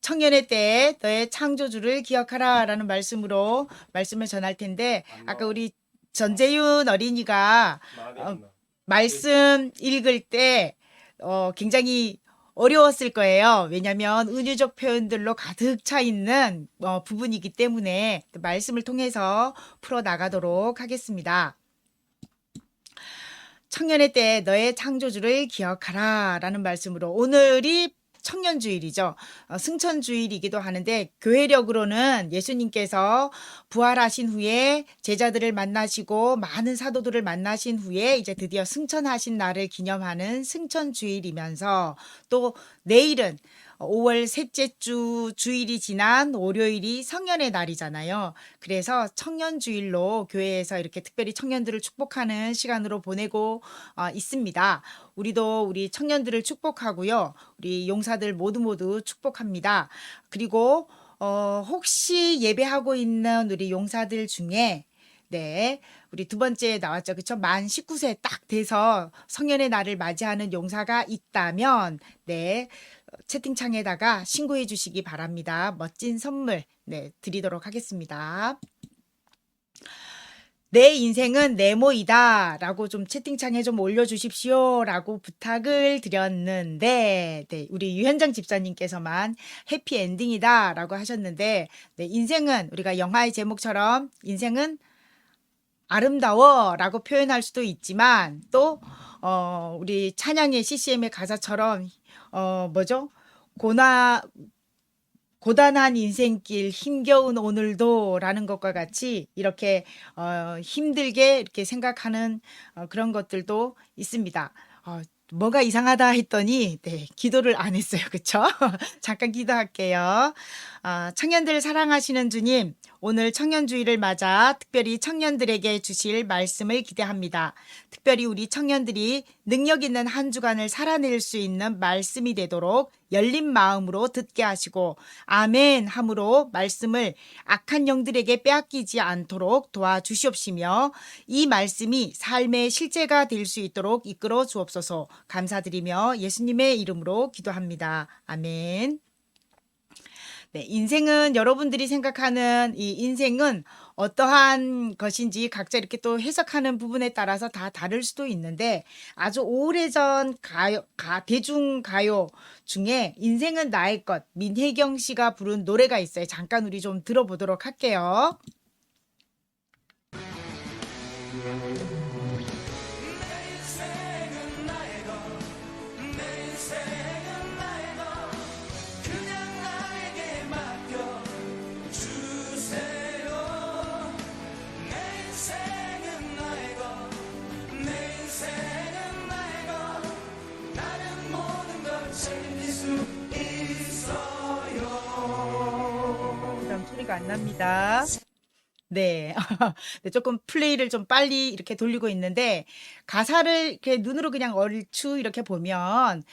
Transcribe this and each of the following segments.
청년의 때 너의 창조주를 기억하라 라는 말씀을 전할 텐데, 아까 우리 전재윤 어린이가 어, 말씀 읽을 때 굉장히 어려웠을 거예요. 왜냐하면 은유적 표현들로 가득 차 있는 부분이기 때문에 말씀을 통해서 풀어 나가도록 하겠습니다. 청년의 때 너의 창조주를 기억하라 라는 말씀으로, 오늘이 청년주일이죠. 승천주일이기도 하는데, 교회력으로는 예수님께서 부활하신 후에 제자들을 만나시고 많은 사도들을 만나신 후에 이제 드디어 승천하신 날을 기념하는 승천주일이면서, 또 내일은 5월 셋째 주 주일이 지난 월요일이 성년의 날이잖아요. 그래서 청년주일로 교회에서 이렇게 특별히 청년들을 축복하는 시간으로 보내고 있습니다. 우리도 우리 청년들을 축복하고요. 우리 용사들 모두 축복합니다. 그리고 혹시 예배하고 있는 우리 용사들 중에, 네, 우리 두 번째 나왔죠. 그쵸? 만 19세 딱 돼서 성년의 날을 맞이하는 용사가 있다면, 네, 채팅창에다가 신고해 주시기 바랍니다. 멋진 선물, 네, 드리도록 하겠습니다. 내 인생은 네모이다 라고 좀 채팅창에 좀 올려주십시오 라고 부탁을 드렸는데, 네, 우리 유현장 집사님께서만 해피엔딩이다 라고 하셨는데, 네, 인생은 우리가 영화의 제목처럼 인생은 아름다워 라고 표현할 수도 있지만, 또 우리 찬양의 CCM의 가사처럼 뭐죠? 고단한 인생길 힘겨운 오늘도 라는 것과 같이 이렇게 힘들게 이렇게 생각하는 그런 것들도 있습니다. 뭐가 이상하다 했더니, 네, 기도를 안 했어요. 그쵸? 잠깐 기도할게요. 청년들 사랑하시는 주님, 오늘 청년주의를 맞아 특별히 청년들에게 주실 말씀을 기대합니다. 특별히 우리 청년들이 능력 있는 한 주간을 살아낼 수 있는 말씀이 되도록 열린 마음으로 듣게 하시고 아멘 함으로 말씀을 악한 영들에게 빼앗기지 않도록 도와주시옵시며, 이 말씀이 삶의 실제가 될 수 있도록 이끌어 주옵소서. 감사드리며 예수님의 이름으로 기도합니다. 아멘. 네, 인생은, 여러분들이 생각하는 이 인생은 어떠한 것인지 각자 이렇게 또 해석하는 부분에 따라서 다 다를 수도 있는데, 아주 오래전 대중가요 중에 인생은 나의 것, 민혜경 씨가 부른 노래가 있어요. 잠깐 우리 좀 들어보도록 할게요. 그다음 소리가 안 납니다. 네. 네, 조금 플레이를 좀 빨리 이렇게 돌리고 있는데, 가사를 이렇게 눈으로 그냥 얼추 이렇게 보면,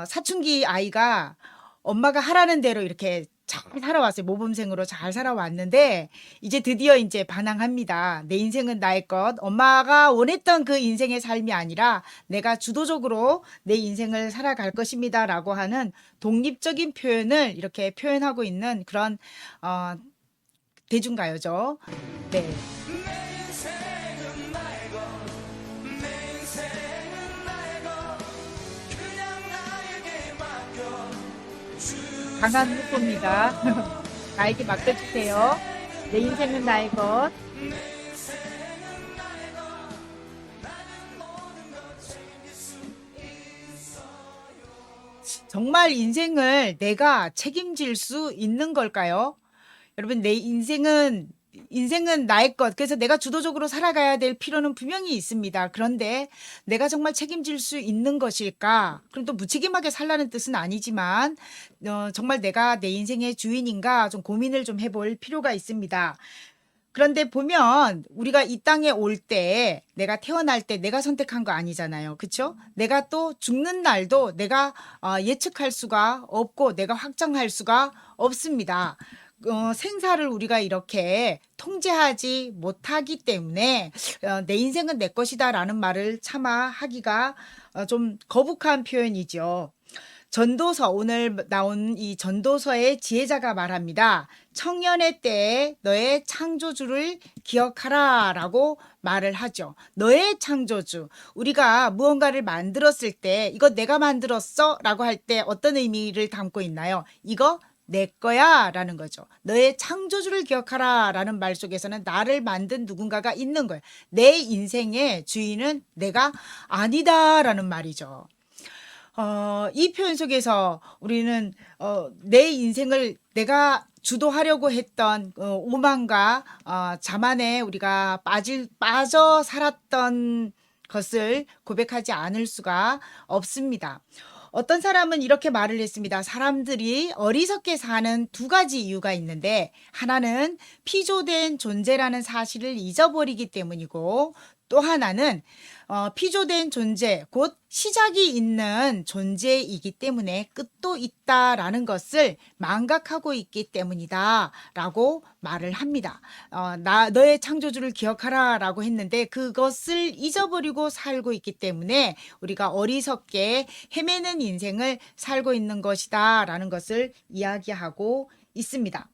사춘기 아이가 엄마가 하라는 대로 이렇게 잘 살아왔어요. 모범생으로 잘 살아왔는데, 이제 드디어 이제 반항합니다. 내 인생은 나의 것. 엄마가 원했던 그 인생의 삶이 아니라 내가 주도적으로 내 인생을 살아갈 것입니다. 라고 하는 독립적인 표현을 이렇게 표현하고 있는 그런, 대중가요죠. 네. 강한 후보입니다. 나에게 맡겨주세요. 내 인생은 나의 것. 정말 인생을 내가 책임질 수 있는 걸까요? 여러분, 내 인생은 나의 것. 그래서 내가 주도적으로 살아가야 될 필요는 분명히 있습니다. 그런데 내가 정말 책임질 수 있는 것일까? 그럼 또 무책임하게 살라는 뜻은 아니지만, 정말 내가 내 인생의 주인인가 좀 고민을 좀 해볼 필요가 있습니다. 그런데 보면 우리가 이 땅에 올 때, 내가 태어날 때 내가 선택한 거 아니잖아요. 그렇죠? 내가 또 죽는 날도 내가 예측할 수가 없고 내가 확정할 수가 없습니다. 생사를 우리가 이렇게 통제하지 못하기 때문에 내 인생은 내 것이다라는 말을 차마 하기가 좀 거북한 표현이죠. 전도서 오늘 나온 이 전도서의 지혜자가 말합니다. 청년의 때에 너의 창조주를 기억하라라고 말을 하죠. 너의 창조주. 우리가 무언가를 만들었을 때 이거 내가 만들었어라고 할 때 어떤 의미를 담고 있나요? 이거 내 거야 라는 거죠. 너의 창조주를 기억하라 라는 말 속에서는 나를 만든 누군가가 있는 거예요. 내 인생의 주인은 내가 아니다 라는 말이죠. 이 표현 속에서 우리는 내 인생을 내가 주도하려고 했던 오만과 자만에 우리가 빠져 살았던 것을 고백하지 않을 수가 없습니다. 어떤 사람은 이렇게 말을 했습니다. 사람들이 어리석게 사는 두 가지 이유가 있는데 하나는 피조된 존재라는 사실을 잊어버리기 때문이고 또 하나는 피조된 존재, 곧 시작이 있는 존재이기 때문에 끝도 있다라는 것을 망각하고 있기 때문이다 라고 말을 합니다. 너의 창조주를 기억하라 라고 했는데 그것을 잊어버리고 살고 있기 때문에 우리가 어리석게 헤매는 인생을 살고 있는 것이다 라는 것을 이야기하고 있습니다.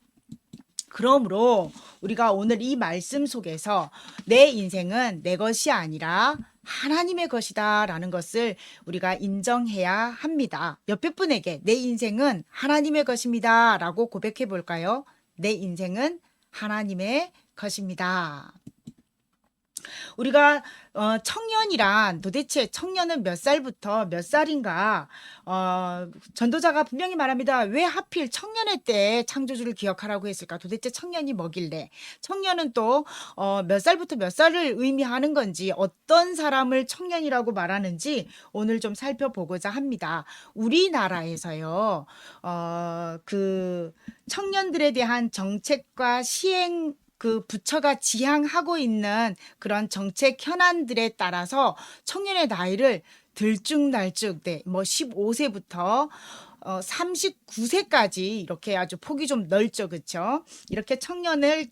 그러므로 우리가 오늘 이 말씀 속에서 내 인생은 내 것이 아니라 하나님의 것이다 라는 것을 우리가 인정해야 합니다. 옆에 분에게 내 인생은 하나님의 것입니다 라고 고백해 볼까요? 내 인생은 하나님의 것입니다. 우리가 청년이란 도대체 청년은 몇 살부터 몇 살인가? 전도자가 분명히 말합니다. 왜 하필 청년의 때 창조주를 기억하라고 했을까? 도대체 청년이 뭐길래? 청년은 또 몇 살부터 몇 살을 의미하는 건지 어떤 사람을 청년이라고 말하는지 오늘 좀 살펴보고자 합니다. 우리나라에서요. 그 청년들에 대한 정책과 시행 그 부처가 지향하고 있는 그런 정책 현안들에 따라서 청년의 나이를 들쭉날쭉, 네, 뭐 15세부터 39세까지 이렇게 아주 폭이 좀 넓죠, 그렇죠? 이렇게 청년의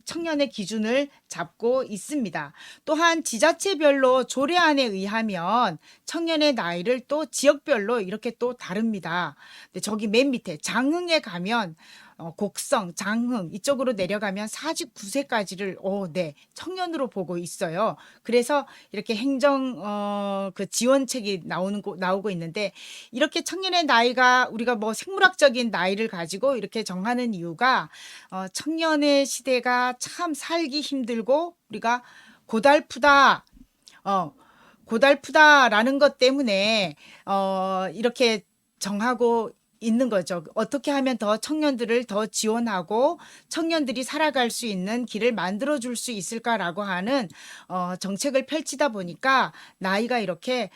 기준을 잡고 있습니다. 또한 지자체별로 조례안에 의하면 청년의 나이를 또 지역별로 이렇게 또 다릅니다. 근데 저기 맨 밑에 장흥에 가면 곡성, 장흥 이쪽으로 내려가면 49세까지를 네, 청년으로 보고 있어요. 그래서 이렇게 행정 그 지원책이 나오고 있는데 이렇게 청년의 나이가 우리가 뭐 생물학적인 나이를 가지고 이렇게 정하는 이유가 청년의 시대가 참 살기 힘들고 우리가 고달프다. 고달프다라는 것 때문에 이렇게 정하고 있는 거죠. 어떻게 하면 더 청년들을 더 지원하고 청년들이 살아갈 수 있는 길을 만들어 줄 수 있을까라고 하는 정책을 펼치다 보니까 나이가 이렇게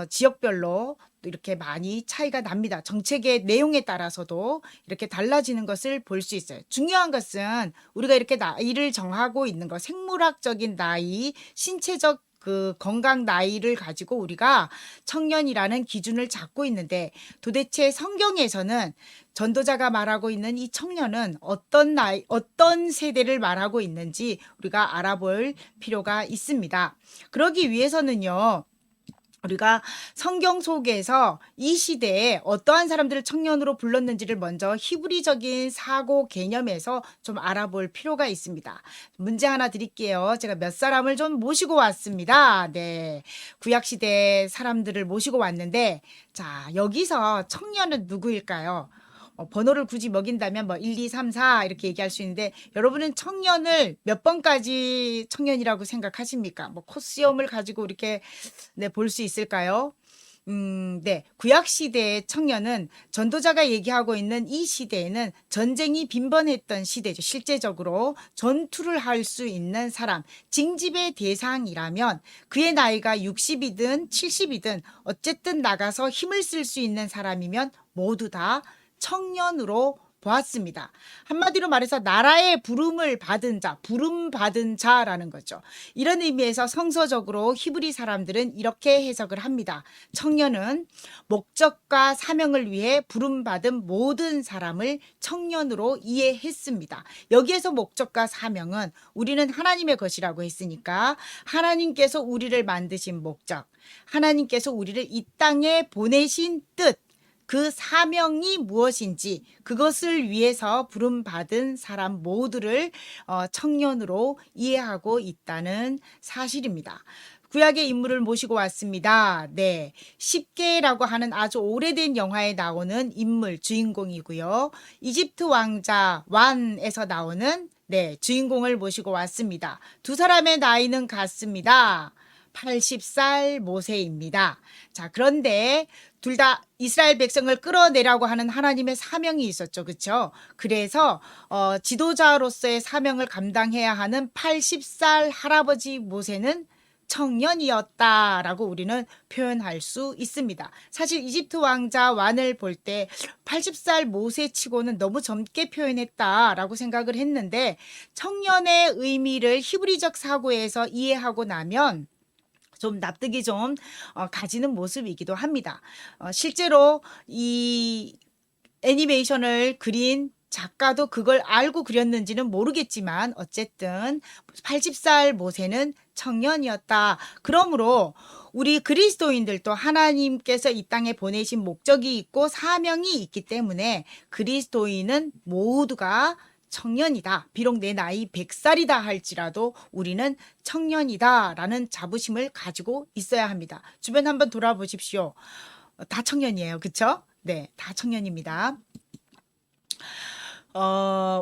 지역별로 이렇게 많이 차이가 납니다. 정책의 내용에 따라서도 이렇게 달라지는 것을 볼 수 있어요. 중요한 것은 우리가 이렇게 나이를 정하고 있는 것, 생물학적인 나이, 신체적 그 건강 나이를 가지고 우리가 청년이라는 기준을 잡고 있는데 도대체 성경에서는 전도자가 말하고 있는 이 청년은 어떤 나이, 어떤 세대를 말하고 있는지 우리가 알아볼 필요가 있습니다. 그러기 위해서는요. 우리가 성경 속에서 이 시대에 어떠한 사람들을 청년으로 불렀는지를 먼저 히브리적인 사고 개념에서 좀 알아볼 필요가 있습니다. 문제 하나 드릴게요. 제가 몇 사람을 좀 모시고 왔습니다. 네. 구약시대 사람들을 모시고 왔는데, 자, 여기서 청년은 누구일까요? 번호를 굳이 먹인다면 뭐 1, 2, 3, 4 이렇게 얘기할 수 있는데 여러분은 청년을 몇 번까지 청년이라고 생각하십니까? 뭐 코스염을 가지고 이렇게 네, 볼 수 있을까요? 네. 구약 시대의 청년은 전도자가 얘기하고 있는 이 시대에는 전쟁이 빈번했던 시대죠. 실제적으로 전투를 할 수 있는 사람, 징집의 대상이라면 그의 나이가 60이든 70이든 어쨌든 나가서 힘을 쓸 수 있는 사람이면 모두 다 청년으로 보았습니다. 한마디로 말해서 나라의 부름을 받은 자, 부름 받은 자라는 거죠. 이런 의미에서 성서적으로 히브리 사람들은 이렇게 해석을 합니다. 청년은 목적과 사명을 위해 부름 받은 모든 사람을 청년으로 이해했습니다. 여기에서 목적과 사명은 우리는 하나님의 것이라고 했으니까 하나님께서 우리를 만드신 목적, 하나님께서 우리를 이 땅에 보내신 뜻, 그 사명이 무엇인지 그것을 위해서 부름받은 사람 모두를 청년으로 이해하고 있다는 사실입니다. 구약의 인물을 모시고 왔습니다. 네. 십계라고 하는 아주 오래된 영화에 나오는 인물 주인공이고요. 이집트 왕자 완에서 나오는 네, 주인공을 모시고 왔습니다. 두 사람의 나이는 같습니다. 80살 모세입니다. 자, 그런데 둘 다 이스라엘 백성을 끌어내라고 하는 하나님의 사명이 있었죠. 그렇죠? 그래서 지도자로서의 사명을 감당해야 하는 80살 할아버지 모세는 청년이었다라고 우리는 표현할 수 있습니다. 사실 이집트 왕자 완을 볼 때 80살 모세치고는 너무 젊게 표현했다라고 생각을 했는데 청년의 의미를 히브리적 사고에서 이해하고 나면 좀 납득이 좀 가지는 모습이기도 합니다. 실제로 이 애니메이션을 그린 작가도 그걸 알고 그렸는지는 모르겠지만 어쨌든 80살 모세는 청년이었다. 그러므로 우리 그리스도인들도 하나님께서 이 땅에 보내신 목적이 있고 사명이 있기 때문에 그리스도인은 모두가 청년이다. 비록 내 나이 100살이다 할지라도 우리는 청년이다라는 자부심을 가지고 있어야 합니다. 주변 한번 돌아보십시오. 다 청년이에요. 그렇죠? 네, 다 청년입니다.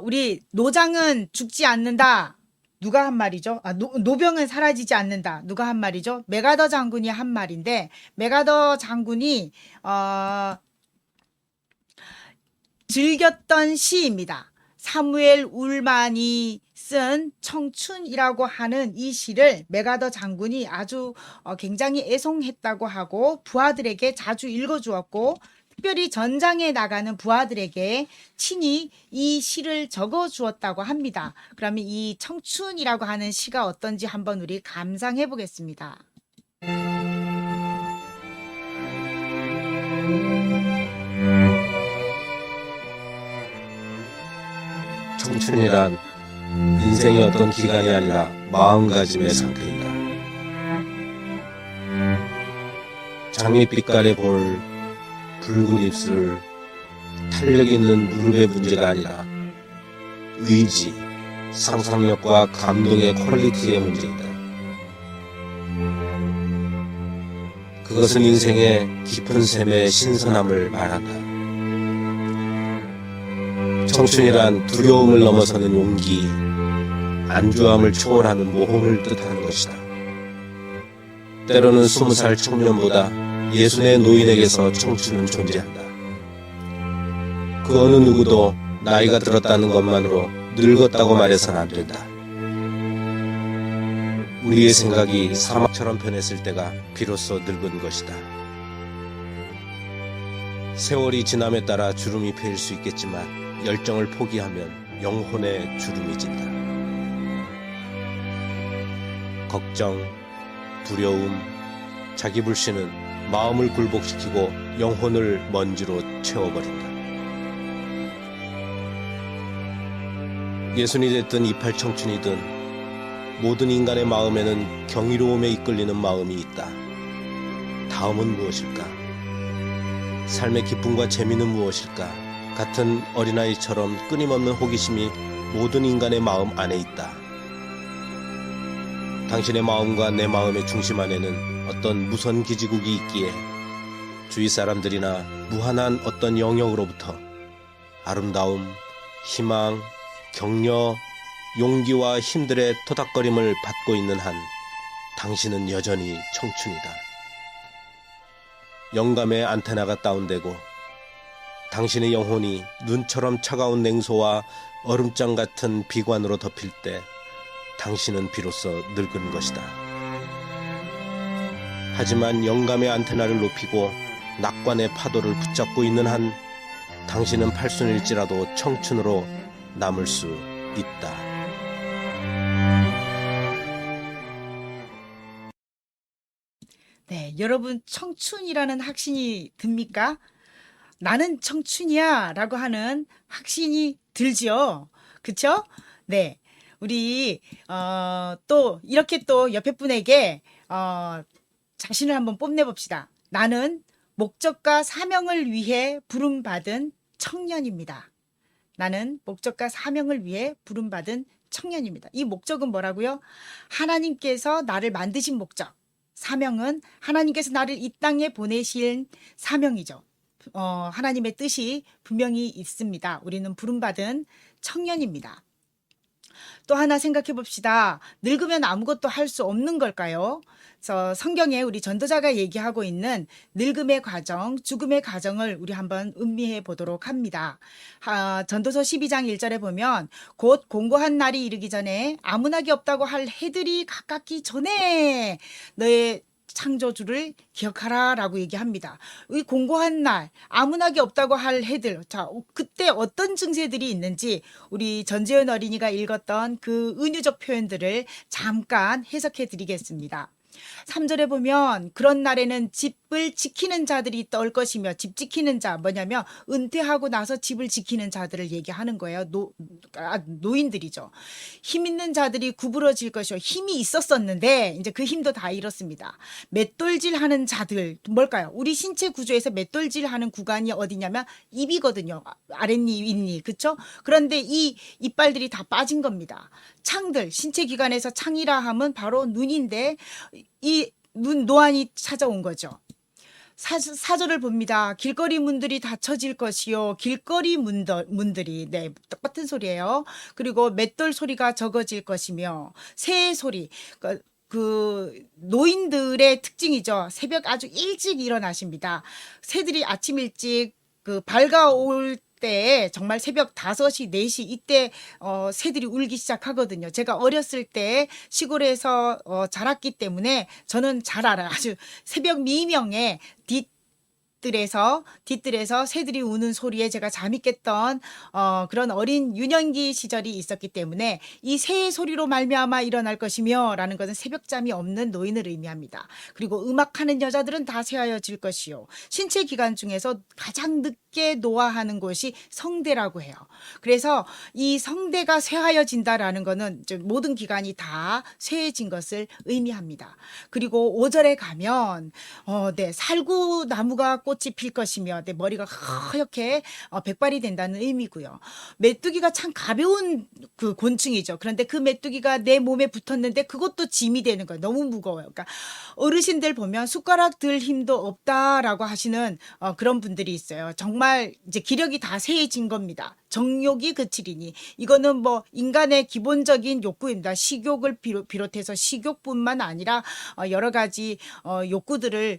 우리 노장은 죽지 않는다. 누가 한 말이죠? 노병은 사라지지 않는다. 누가 한 말이죠? 메가더 장군이 한 말인데 메가더 장군이 즐겼던 시입니다. 사무엘 울만이 쓴 청춘이라고 하는 이 시를 메가더 장군이 아주 굉장히 애송했다고 하고 부하들에게 자주 읽어주었고 특별히 전장에 나가는 부하들에게 친히 이 시를 적어주었다고 합니다. 그러면 이 청춘이라고 하는 시가 어떤지 한번 우리 감상해 보겠습니다. 청춘이란 인생의 어떤 기간이 아니라 마음가짐의 상태이다. 장밋빛깔의 볼, 붉은 입술, 탄력 있는 무릎의 문제가 아니라 의지, 상상력과 감동의 퀄리티의 문제이다. 그것은 인생의 깊은 샘의 신선함을 말한다. 청춘이란 두려움을 넘어서는 용기, 안주함을 초월하는 모험을 뜻하는 것이다. 때로는 20살 청년보다 60의 노인에게서 청춘은 존재한다. 그 어느 누구도 나이가 들었다는 것만으로 늙었다고 말해서는 안 된다. 우리의 생각이 사막처럼 변했을 때가 비로소 늙은 것이다. 세월이 지남에 따라 주름이 패일 수 있겠지만 열정을 포기하면 영혼의 주름이 진다. 걱정, 두려움, 자기불신은 마음을 굴복시키고 영혼을 먼지로 채워버린다. 예순이 됐든 28청춘이든 모든 인간의 마음에는 경이로움에 이끌리는 마음이 있다. 다음은 무엇일까? 삶의 기쁨과 재미는 무엇일까? 같은 어린아이처럼 끊임없는 호기심이 모든 인간의 마음 안에 있다. 당신의 마음과 내 마음의 중심 안에는 어떤 무선 기지국이 있기에 주위 사람들이나 무한한 어떤 영역으로부터 아름다움, 희망, 격려, 용기와 힘들의 토닥거림을 받고 있는 한 당신은 여전히 청춘이다. 영감의 안테나가 다운되고 당신의 영혼이 눈처럼 차가운 냉소와 얼음장 같은 비관으로 덮일 때 당신은 비로소 늙은 것이다. 하지만 영감의 안테나를 높이고 낙관의 파도를 붙잡고 있는 한 당신은 팔순일지라도 청춘으로 남을 수 있다. 네, 여러분 청춘이라는 확신이 듭니까? 나는 청춘이야 라고 하는 확신이 들지요. 그쵸? 네. 우리, 또, 이렇게 또 옆에 분에게, 자신을 한번 뽐내봅시다. 나는 목적과 사명을 위해 부름받은 청년입니다. 나는 목적과 사명을 위해 부름받은 청년입니다. 이 목적은 뭐라고요? 하나님께서 나를 만드신 목적. 사명은 하나님께서 나를 이 땅에 보내신 사명이죠. 하나님의 뜻이 분명히 있습니다. 우리는 부름받은 청년입니다. 또 하나 생각해 봅시다. 늙으면 아무것도 할 수 없는 걸까요? 그래서 성경에 우리 전도자가 얘기하고 있는 늙음의 과정, 죽음의 과정을 우리 한번 음미해 보도록 합니다. 전도서 12장 1절에 보면 곧 공고한 날이 이르기 전에 아무나기 없다고 할 해들이 가깝기 전에 너의 창조주를 기억하라 라고 얘기합니다. 이 공고한 날, 아무나기 없다고 할 해들. 자, 그때 어떤 증세들이 있는지 우리 전재현 어린이가 읽었던 그 은유적 표현들을 잠깐 해석해 드리겠습니다. 3절에 보면 그런 날에는 집을 지키는 자들이 떨 것이며, 집 지키는 자 뭐냐면 은퇴하고 나서 집을 지키는 자들을 얘기하는 거예요. 노인들이죠. 힘 있는 자들이 구부러질 것이요. 힘이 있었었는데 이제 그 힘도 다 잃었습니다. 맷돌질하는 자들 뭘까요? 우리 신체 구조에서 맷돌질하는 구간이 어디냐면 입이거든요. 아랫입, 윗입, 그렇죠? 그런데 이 이빨들이 다 빠진 겁니다. 창들, 신체 기관에서 창이라 하면 바로 눈인데 이 눈 노안이 찾아온 거죠. 사절을 봅니다. 길거리 문들이 닫혀질 것이요. 길거리 문들이, 네, 똑같은 소리예요. 그리고 맷돌 소리가 적어질 것이며, 새 소리, 그 노인들의 특징이죠. 새벽 아주 일찍 일어나십니다. 새들이 아침 일찍 밝아올 때 정말 새벽 5시, 4시 이때 새들이 울기 시작하거든요. 제가 어렸을 때 시골에서 자랐기 때문에 저는 잘 알아요. 아주 새벽 미명에 뒷뜰에서 새들이 우는 소리에 제가 잠이 깼던 그런 어린 유년기 시절이 있었기 때문에 이 새의 소리로 말미암아 일어날 것이며 라는 것은 새벽잠이 없는 노인을 의미합니다. 그리고 음악하는 여자들은 다 쇠하여질 것이요. 신체 기관 중에서 가장 늦게 노화하는 곳이 성대라고 해요. 그래서 이 성대가 쇠하여진다라는 것은 모든 기관이 다 쇠해진 것을 의미합니다. 그리고 5절에 가면 네, 살구나무가 꽃이 필 것이며 내 머리가 하얗게 백발이 된다는 의미고요. 메뚜기가 참 가벼운 그 곤충이죠. 그런데 그 메뚜기가 내 몸에 붙었는데 그것도 짐이 되는 거예요. 너무 무거워요. 그러니까 어르신들 보면 숟가락 들 힘도 없다라고 하시는 그런 분들이 있어요. 정말 이제 기력이 다 쇠해진 겁니다. 정욕이 그치리니 이거는 뭐 인간의 기본적인 욕구입니다. 식욕을 비롯해서 식욕뿐만 아니라 여러 가지 욕구들이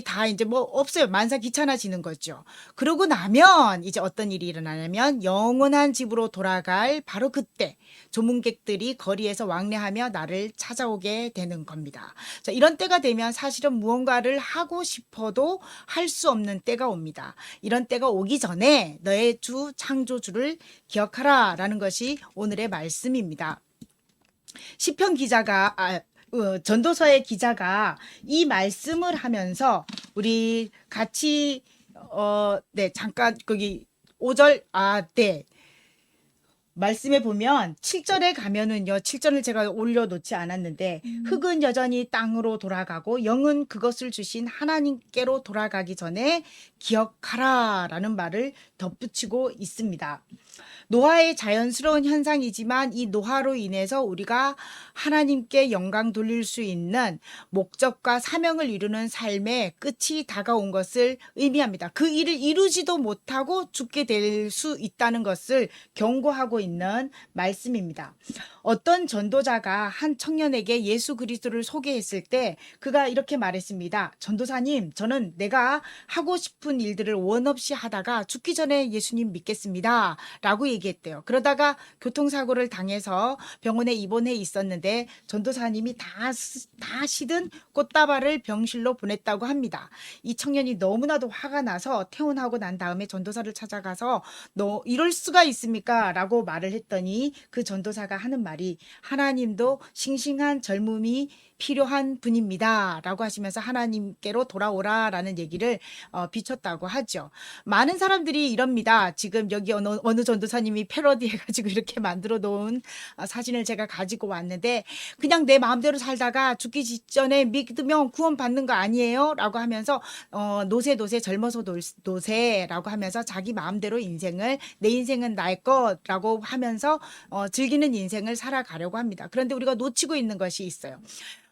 다 이제 뭐 없어요. 만사 귀찮아지는 거죠. 그러고 나면 이제 어떤 일이 일어나냐면 영원한 집으로 돌아갈 바로 그때 조문객들이 거리에서 왕래하며 나를 찾아오게 되는 겁니다. 자, 이런 때가 되면 사실은 무언가를 하고 싶어도 할 수 없는 때가 옵니다. 이런 때가 오기 전에 너의 주 창조주를 기억하라 라는 것이 오늘의 말씀입니다. 시편 기자가 전도서의 기자가 이 말씀을 하면서 우리 같이 네, 잠깐 거기 5절 네. 말씀에 보면 7절에 가면은요. 7절을 제가 올려놓지 않았는데 흙은 여전히 땅으로 돌아가고 영은 그것을 주신 하나님께로 돌아가기 전에 기억하라 라는 말을 덧붙이고 있습니다. 노화의 자연스러운 현상이지만 이 노화로 인해서 우리가 하나님께 영광 돌릴 수 있는 목적과 사명을 이루는 삶의 끝이 다가온 것을 의미합니다. 그 일을 이루지도 못하고 죽게 될 수 있다는 것을 경고하고 있는 말씀입니다. 어떤 전도자가 한 청년에게 예수 그리스도를 소개했을 때 그가 이렇게 말했습니다. 전도사님, 저는 내가 하고 싶은 일들을 원 없이 하다가 죽기 전에 예수님 믿겠습니다. 라고 얘기했대요. 그러다가 교통사고를 당해서 병원에 입원해 있었는데 전도사님이 다 시든 꽃다발을 병실로 보냈다고 합니다. 이 청년이 너무나도 화가 나서 퇴원하고 난 다음에 전도사를 찾아가서 너 이럴 수가 있습니까? 라고 말을 했더니 그 전도사가 하는 말이 하나님도 싱싱한 젊음이 필요한 분입니다. 라고 하시면서 하나님께로 돌아오라 라는 얘기를 비췄다고 하죠. 많은 사람들이 이럽니다. 지금 여기 어느 전도사님이 패러디 해가지고 이렇게 만들어 놓은 사진을 제가 가지고 왔는데, 그냥 내 마음대로 살다가 죽기 직전에 믿으면 구원 받는 거 아니에요? 라고 하면서 노세 젊어서 노세라고 하면서 자기 마음대로 내 인생은 나의 것라고 하면서 즐기는 인생을 살아가려고 합니다. 그런데 우리가 놓치고 있는 것이 있어요.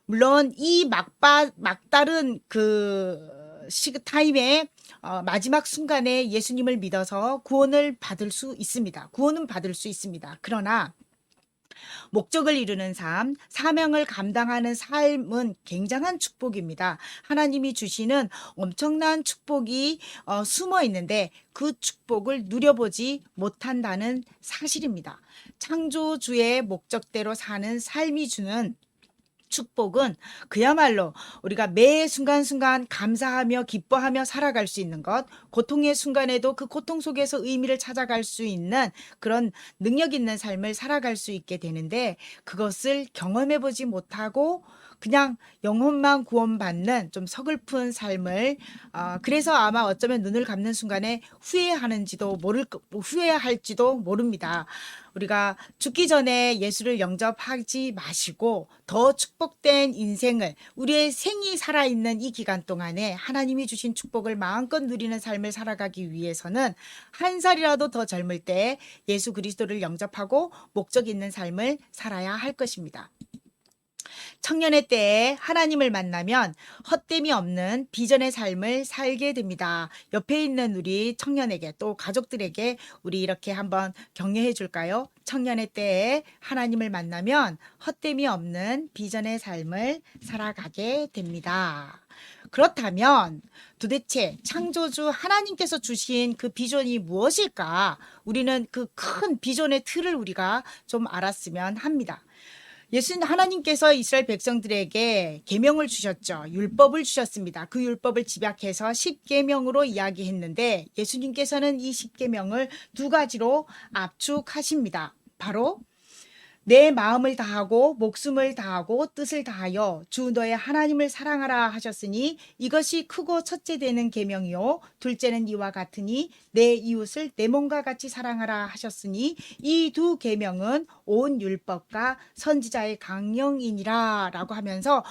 물론 이 막다른 그 타임에 마지막 순간에 예수님을 믿어서 구원은 받을 수 있습니다. 그러나 목적을 이루는 삶, 사명을 감당하는 삶은 굉장한 축복입니다. 하나님이 주시는 엄청난 축복이 숨어 있는데 그 축복을 누려보지 못한다는 사실입니다. 창조주의 목적대로 사는 삶이 주는 축복은 그야말로 우리가 매 순간순간 감사하며 기뻐하며 살아갈 수 있는 것, 고통의 순간에도 그 고통 속에서 의미를 찾아갈 수 있는 그런 능력 있는 삶을 살아갈 수 있게 되는데, 그것을 경험해 보지 못하고 그냥 영혼만 구원받는 좀 서글픈 삶을 그래서 아마 어쩌면 눈을 감는 순간에 후회할지도 모릅니다. 우리가 죽기 전에 예수를 영접하지 마시고 더 축복된 인생을, 우리의 생이 살아있는 이 기간 동안에 하나님이 주신 축복을 마음껏 누리는 삶을 살아가기 위해서는 한 살이라도 더 젊을 때 예수 그리스도를 영접하고 목적 있는 삶을 살아야 할 것입니다. 청년의 때에 하나님을 만나면 헛됨이 없는 비전의 삶을 살게 됩니다. 옆에 있는 우리 청년에게 또 가족들에게 우리 이렇게 한번 격려해 줄까요? 청년의 때에 하나님을 만나면 헛됨이 없는 비전의 삶을 살아가게 됩니다. 그렇다면 도대체 창조주 하나님께서 주신 그 비전이 무엇일까? 우리는 그 큰 비전의 틀을 우리가 좀 알았으면 합니다. 하나님께서 이스라엘 백성들에게 계명을 주셨죠. 율법을 주셨습니다. 그 율법을 집약해서 10계명으로 이야기했는데 예수님께서는 이 10계명을 두 가지로 압축하십니다. 바로 내 마음을 다하고 목숨을 다하고 뜻을 다하여 주 너의 하나님을 사랑하라 하셨으니 이것이 크고 첫째 되는 계명이요 둘째는 이와 같으니 내 이웃을 내 몸과 같이 사랑하라 하셨으니 이 두 계명은 온 율법과 선지자의 강령이니라 라고 하면서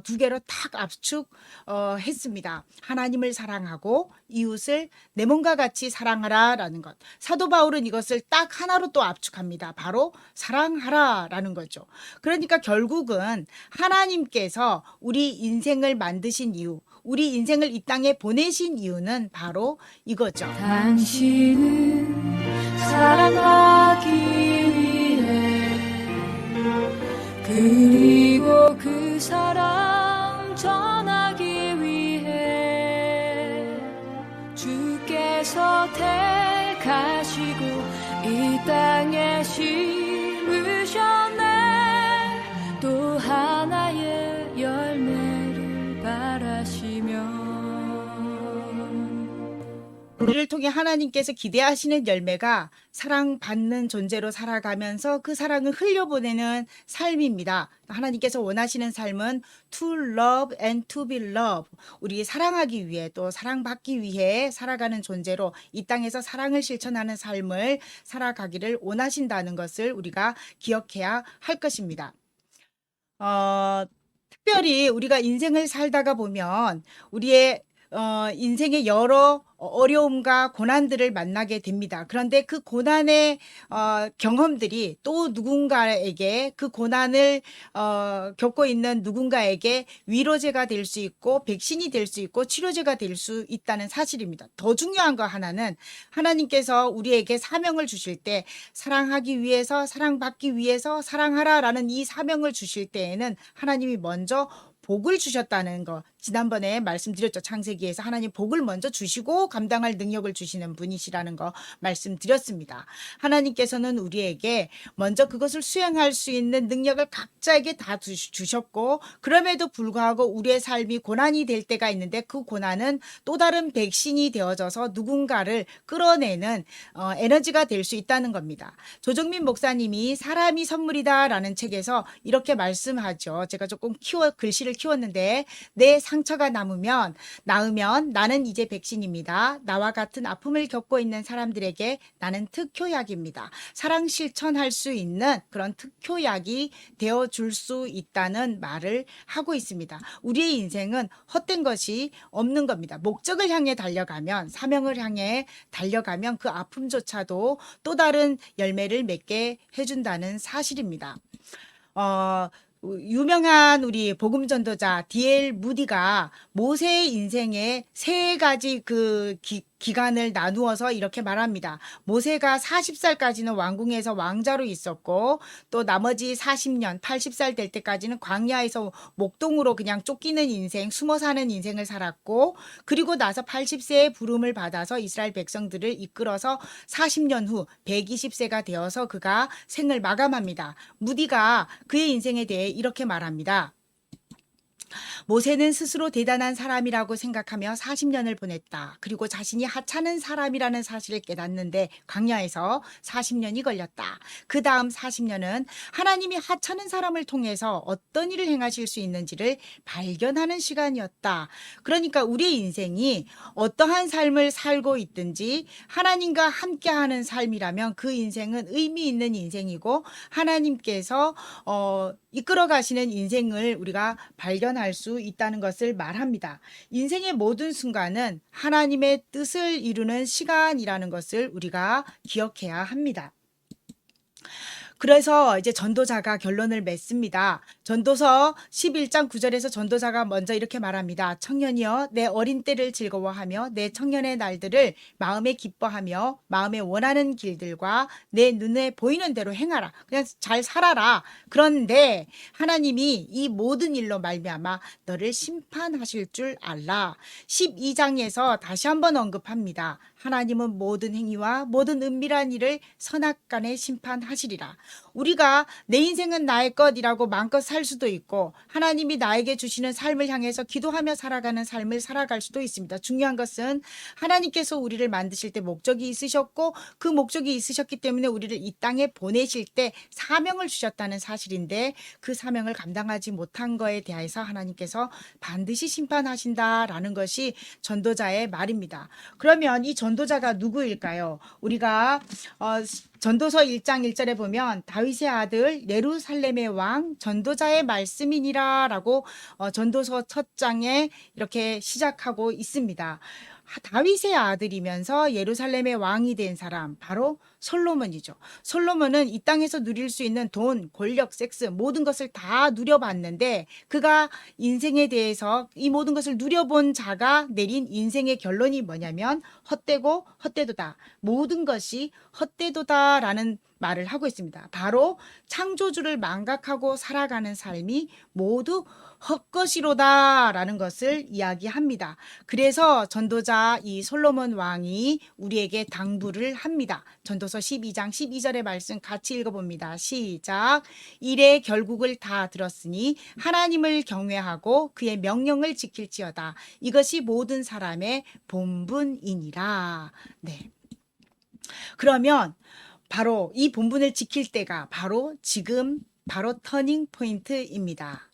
두 개로 탁 압축했습니다. 하나님을 사랑하고 이웃을 내 몸과 같이 사랑하라 라는 것. 사도 바울은 이것을 딱 하나로 또 압축합니다. 바로 사랑하라 라는 거죠. 그러니까 결국은 하나님께서 우리 인생을 만드신 이유, 우리 인생을 이 땅에 보내신 이유는 바로 이거죠. 당신은 사랑하기 위해 그리고 그 사랑 전하기 위해 주께서 택하시고 이 땅에 심으셨네. 또 하나의 열매를 바라시며 우리를 통해 하나님께서 기대하시는 열매가 사랑받는 존재로 살아가면서 그 사랑을 흘려보내는 삶입니다. 하나님께서 원하시는 삶은 to love and to be loved. 우리 사랑하기 위해 또 사랑받기 위해 살아가는 존재로 이 땅에서 사랑을 실천하는 삶을 살아가기를 원하신다는 것을 우리가 기억해야 할 것입니다. 특별히 우리가 인생을 살다가 보면 우리의 인생의 여러 어려움과 고난들을 만나게 됩니다. 그런데 그 고난의 경험들이 또 누군가에게 그 고난을 겪고 있는 누군가에게 위로제가 될 수 있고 백신이 될 수 있고 치료제가 될 수 있다는 사실입니다. 더 중요한 거 하나는 하나님께서 우리에게 사명을 주실 때 사랑하기 위해서 사랑받기 위해서 사랑하라라는 이 사명을 주실 때에는 하나님이 먼저 복을 주셨다는 거 지난번에 말씀드렸죠. 창세기에서 하나님 복을 먼저 주시고 감당할 능력을 주시는 분이시라는 거 말씀드렸습니다. 하나님께서는 우리에게 먼저 그것을 수행할 수 있는 능력을 각자에게 다 주셨고 그럼에도 불구하고 우리의 삶이 고난이 될 때가 있는데 그 고난은 또 다른 백신이 되어져서 누군가를 끌어내는 에너지가 될 수 있다는 겁니다. 조정민 목사님이 사람이 선물이다 라는 책에서 이렇게 말씀하죠. 제가 조금 글씨를 키웠는데 내 상처가 나으면 나는 이제 백신입니다. 나와 같은 아픔을 겪고 있는 사람들에게 나는 특효약입니다. 사랑 실천할 수 있는 그런 특효약이 되어줄 수 있다는 말을 하고 있습니다. 우리의 인생은 헛된 것이 없는 겁니다. 목적을 향해 달려가면, 사명을 향해 달려가면 그 아픔조차도 또 다른 열매를 맺게 해준다는 사실입니다. 유명한 우리 복음 전도자 D.L. 무디가 모세의 인생에 세 가지 그 기간을 나누어서 이렇게 말합니다. 모세가 40살까지는 왕궁에서 왕자로 있었고 또 나머지 40년, 80살 될 때까지는 광야에서 목동으로 그냥 쫓기는 인생, 숨어 사는 인생을 살았고 그리고 나서 80세의 부름을 받아서 이스라엘 백성들을 이끌어서 40년 후 120세가 되어서 그가 생을 마감합니다. 무디가 그의 인생에 대해 이렇게 말합니다. 모세는 스스로 대단한 사람이라고 생각하며 40년을 보냈다. 그리고 자신이 하찮은 사람이라는 사실을 깨닫는데 광야에서 40년이 걸렸다. 그 다음 40년은 하나님이 하찮은 사람을 통해서 어떤 일을 행하실 수 있는지를 발견하는 시간이었다. 그러니까 우리의 인생이 어떠한 삶을 살고 있든지 하나님과 함께하는 삶이라면 그 인생은 의미 있는 인생이고 하나님께서 이끌어 가시는 인생을 우리가 발견할 수 있다는 것을 말합니다. 인생의 모든 순간은 하나님의 뜻을 이루는 시간이라는 것을 우리가 기억해야 합니다. 그래서 이제 전도자가 결론을 맺습니다. 전도서 11장 9절에서 전도자가 먼저 이렇게 말합니다. 청년이여 내 어린 때를 즐거워하며 내 청년의 날들을 마음에 기뻐하며 마음에 원하는 길들과 내 눈에 보이는 대로 행하라. 그냥 잘 살아라. 그런데 하나님이 이 모든 일로 말미암아 너를 심판하실 줄 알라. 12장에서 다시 한번 언급합니다. 하나님은 모든 행위와 모든 은밀한 일을 선악간에 심판하시리라. 우리가 내 인생은 나의 것이라고 마음껏 살 수도 있고 하나님이 나에게 주시는 삶을 향해서 기도하며 살아가는 삶을 살아갈 수도 있습니다. 중요한 것은 하나님께서 우리를 만드실 때 목적이 있으셨고 그 목적이 있으셨기 때문에 우리를 이 땅에 보내실 때 사명을 주셨다는 사실인데 그 사명을 감당하지 못한 거에 대해서 하나님께서 반드시 심판하신다라는 것이 전도자의 말입니다. 그러면 이 전도자가 누구일까요? 우리가 전도서 1장 1절에 보면 다윗의 아들 예루살렘의 왕 전도자의 말씀이니라 라고 전도서 첫 장에 이렇게 시작하고 있습니다. 다윗의 아들이면서 예루살렘의 왕이 된 사람 바로 솔로몬이죠. 솔로몬은 이 땅에서 누릴 수 있는 돈, 권력, 섹스 모든 것을 다 누려봤는데 그가 인생에 대해서 이 모든 것을 누려본 자가 내린 인생의 결론이 뭐냐면 헛되고 헛되도다. 모든 것이 헛되도다라는 말을 하고 있습니다. 바로 창조주를 망각하고 살아가는 삶이 모두 헛것이로다라는 것을 이야기합니다. 그래서 전도자 이 솔로몬 왕이 우리에게 당부를 합니다. 전도서 12장 12절의 말씀 같이 읽어봅니다. 시작. 이래 결국을 다 들었으니 하나님을 경외하고 그의 명령을 지킬지어다. 이것이 모든 사람의 본분이니라. 네. 그러면 바로 이 본분을 지킬 때가 바로 지금 바로 터닝 포인트입니다.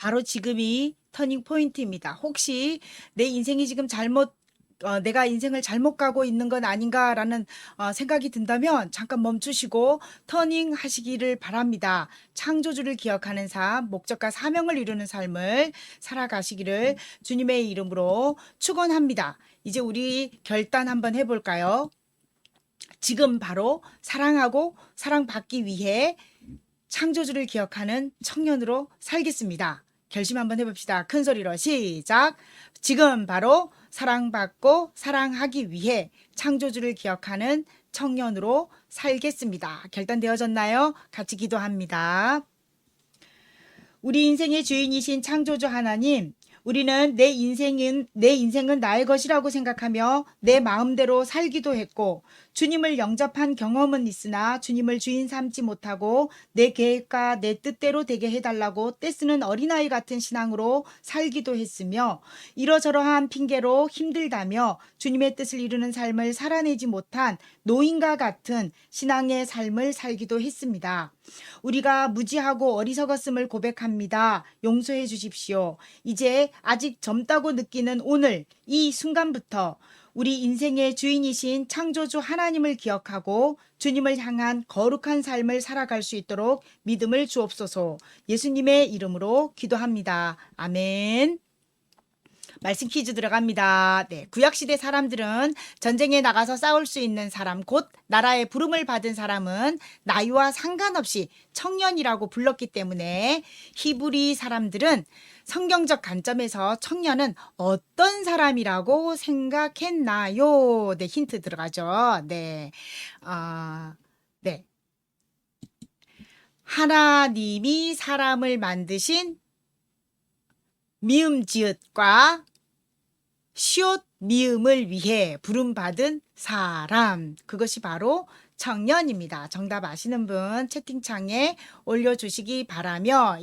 바로 지금이 터닝 포인트입니다. 혹시 내 인생이 지금 내가 인생을 잘못 가고 있는 건 아닌가라는 생각이 든다면 잠깐 멈추시고 터닝 하시기를 바랍니다. 창조주를 기억하는 삶, 목적과 사명을 이루는 삶을 살아가시기를 주님의 이름으로 축원합니다. 이제 우리 결단 한번 해볼까요? 지금 바로 사랑하고 사랑받기 위해 창조주를 기억하는 청년으로 살겠습니다. 결심 한번 해봅시다. 큰 소리로 시작. 지금 바로 사랑받고 사랑하기 위해 창조주를 기억하는 청년으로 살겠습니다. 결단되어졌나요? 같이 기도합니다. 우리 인생의 주인이신 창조주 하나님, 우리는 내 인생은 나의 것이라고 생각하며 내 마음대로 살기도 했고 주님을 영접한 경험은 있으나 주님을 주인 삼지 못하고 내 계획과 내 뜻대로 되게 해달라고 떼쓰는 어린아이 같은 신앙으로 살기도 했으며 이러저러한 핑계로 힘들다며 주님의 뜻을 이루는 삶을 살아내지 못한 노인과 같은 신앙의 삶을 살기도 했습니다. 우리가 무지하고 어리석었음을 고백합니다. 용서해 주십시오. 이제 아직 젊다고 느끼는 오늘 이 순간부터 우리 인생의 주인이신 창조주 하나님을 기억하고 주님을 향한 거룩한 삶을 살아갈 수 있도록 믿음을 주옵소서. 예수님의 이름으로 기도합니다. 아멘. 말씀 퀴즈 들어갑니다. 네, 구약시대 사람들은 전쟁에 나가서 싸울 수 있는 사람, 곧 나라의 부름을 받은 사람은 나이와 상관없이 청년이라고 불렀기 때문에 히브리 사람들은 성경적 관점에서 청년은 어떤 사람이라고 생각했나요? 네, 힌트 들어가죠. 네, 네. 하나님이 사람을 만드신 미음 지읒과 시옷 미음을 위해 부름받은 사람, 그것이 바로 청년입니다. 정답 아시는 분 채팅창에 올려주시기 바라며